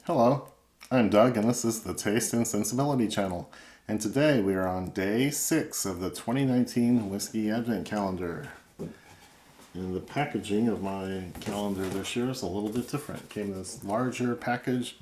Hello, I'm Doug and this is the Taste and Sensibility channel. And today we are on day 6 of the 2019 Whiskey Advent Calendar. And the packaging of my calendar this year is a little bit different. It came in this larger package.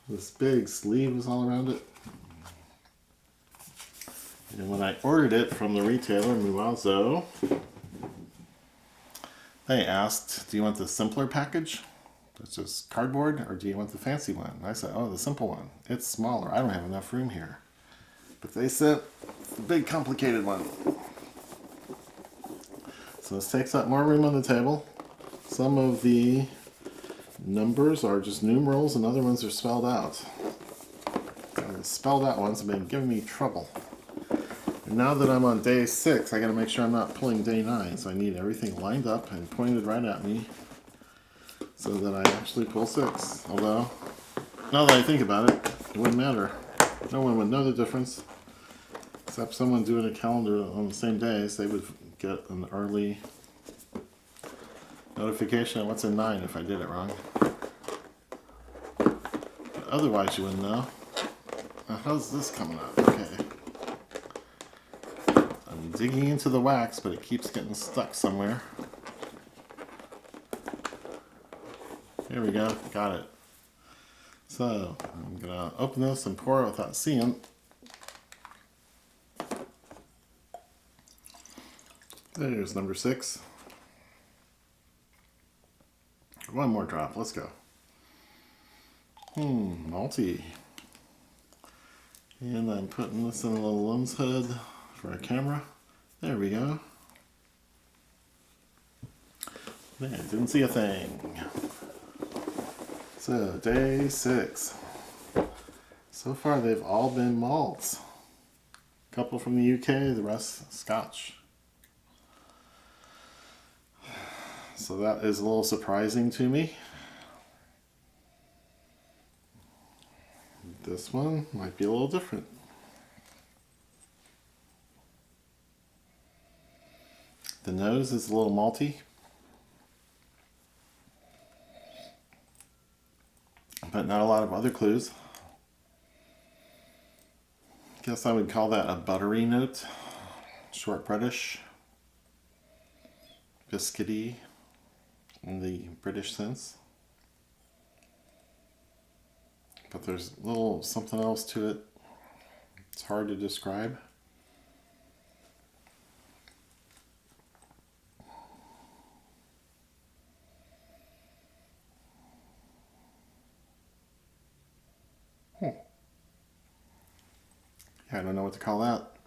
This big sleeve was all around it. And when I ordered it from the retailer, Muazo, they asked, do you want the simpler package? It's just cardboard, or do you want the fancy one? And I said, oh, the simple one. It's smaller. I don't have enough room here. But they sent the big complicated one. So this takes up more room on the table. Some of the numbers are just numerals and other ones are spelled out. And the spelled out ones have been giving me trouble. And now that I'm on day 6, I gotta make sure I'm not pulling day 9. So I need everything lined up and pointed right at me, so that I actually pull 6. Although, now that I think about it, it wouldn't matter. No one would know the difference, except someone doing a calendar on the same days. They would get an early notification of what's in 9 if I did it wrong. But otherwise, you wouldn't know. Now, how's this coming up? Okay. I'm digging into the wax, but it keeps getting stuck somewhere. Here we go, got it. So, I'm gonna open this and pour it without seeing. There's number 6. One more drop, let's go. Malty. And I'm putting this in a little lens hood for a camera. There we go. Man, didn't see a thing. So, day 6. So far, they've all been malts. A couple from the UK, the rest Scotch. So that is a little surprising to me. This one might be a little different. The nose is a little malty. But not a lot of other clues. Guess I would call that a buttery note. Shortbreadish. Biscuity in the British sense. But there's a little something else to it. It's hard to describe. Yeah, I don't know what to call that.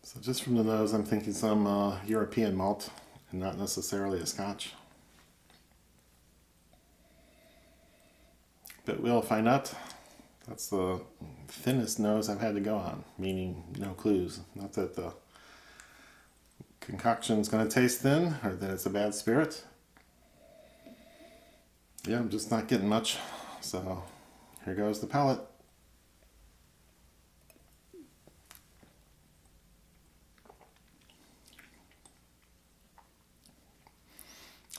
So just from the nose, I'm thinking some European malt and not necessarily a Scotch. But we'll find out. That's the thinnest nose I've had to go on, meaning no clues. Not that the concoction's going to taste thin or that it's a bad spirit. Yeah, I'm just not getting much. So here goes the palate.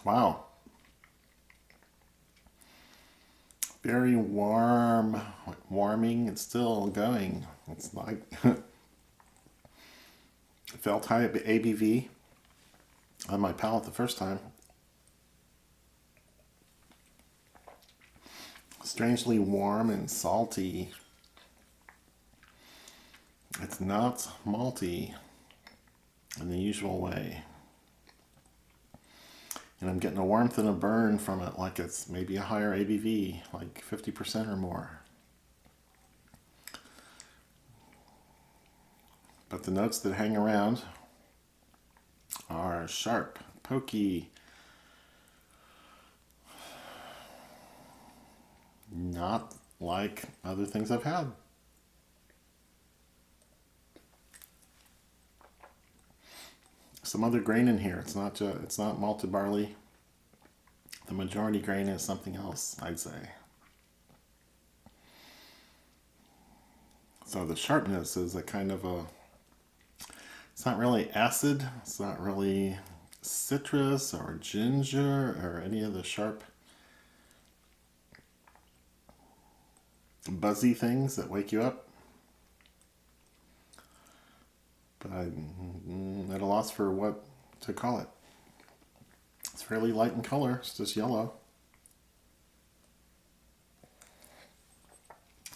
Wow. Very warm, warming. It's still going. It's like felt high ABV on my palate the first time. Strangely warm and salty. It's not malty in the usual way. And I'm getting a warmth and a burn from it, like it's maybe a higher ABV, like 50% or more. But the notes that hang around are sharp, pokey, not like other things I've had. Some other grain in here. It's not malted barley. The majority grain is something else, I'd say. So the sharpness is a kind of a, it's not really acid, it's not really citrus or ginger or any of the sharp buzzy things that wake you up. But I'm at a loss for what to call it. It's fairly light in color, it's just yellow.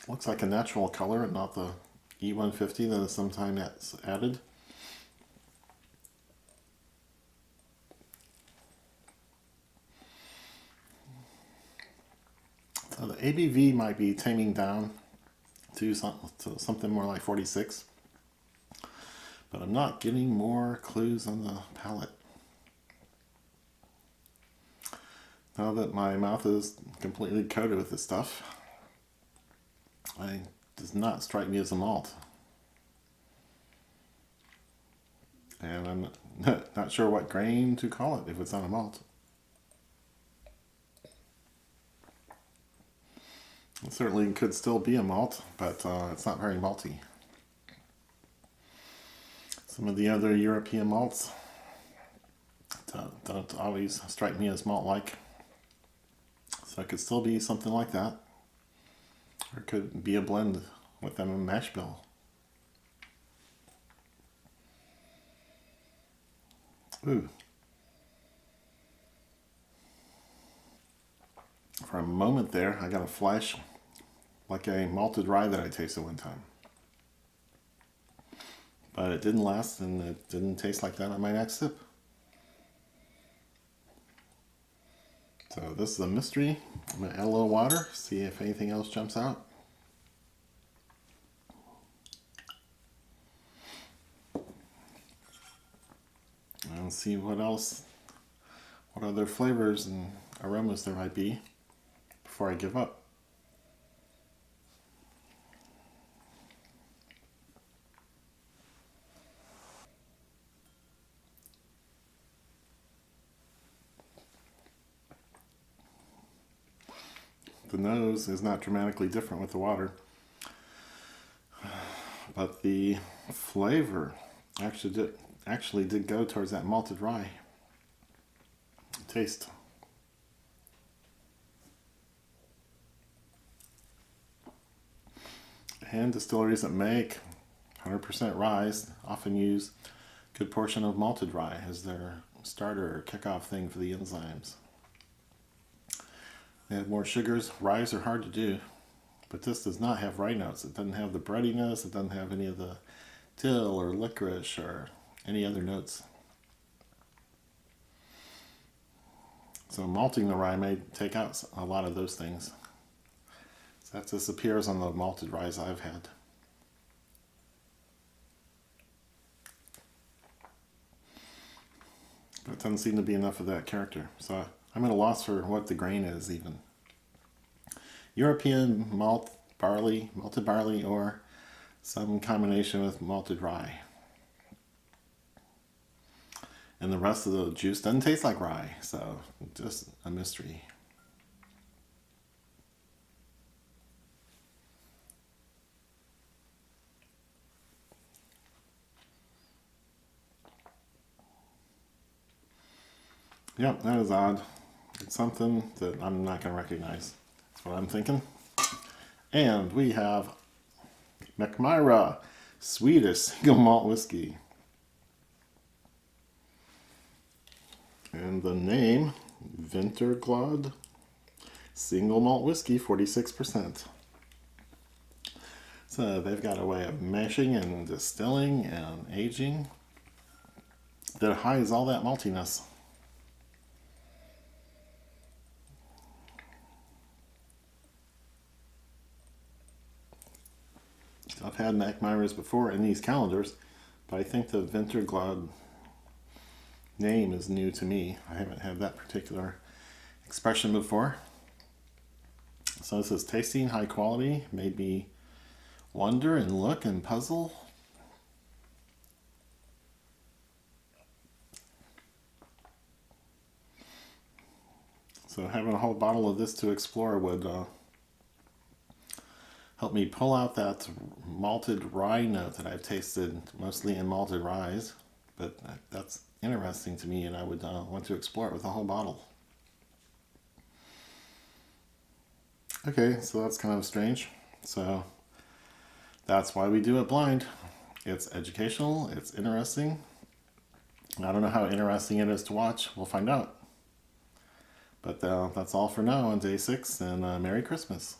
Looks like a natural color and not the E150 that is sometimes added. So the ABV might be taming down to something more like 46. But I'm not getting more clues on the palate. Now that my mouth is completely coated with this stuff, it does not strike me as a malt. And I'm not sure what grain to call it if it's not a malt. It certainly could still be a malt, but it's not very malty. Some of the other European malts don't always strike me as malt-like. So it could still be something like that. Or it could be a blend with them in mash bill. Ooh. For a moment there, I got a flash like a malted rye that I tasted one time. But it didn't last and it didn't taste like that on my next sip. So this is a mystery. I'm going to add a little water, see if anything else jumps out. And see what other flavors and aromas there might be before I give up. The nose is not dramatically different with the water, but the flavor actually did go towards that malted rye taste. And distilleries that make 100% rye often use a good portion of malted rye as their starter or kickoff thing for the enzymes. They have more sugars. Ryes are hard to do, but this does not have rye notes. It doesn't have the breadiness. It doesn't have any of the dill or licorice or any other notes. So malting the rye may take out a lot of those things. So that disappears on the malted ryes I've had. But it doesn't seem to be enough of that character. So I'm at a loss for what the grain is even. European malted barley, or some combination with malted rye. And the rest of the juice doesn't taste like rye, so just a mystery. Yep, that is odd. It's something that I'm not going to recognize. That's what I'm thinking. And we have Mackmyra Swedish single malt whiskey. And the name, Vinterglad single malt whiskey, 46%. So they've got a way of mashing and distilling and aging that hides all that maltiness. I've had Mackmyras before in these calendars, but I think the Vinterglad name is new to me. I haven't had that particular expression before. So this is tasting high quality, made me wonder and look and puzzle. So having a whole bottle of this to explore would help me pull out that malted rye note that I've tasted mostly in malted ryes, but that's interesting to me, and I would want to explore it with a whole bottle. Okay, so that's kind of strange. So that's why we do it blind. It's educational, it's interesting. I don't know how interesting it is to watch. We'll find out. But that's all for now on day 6, and Merry Christmas.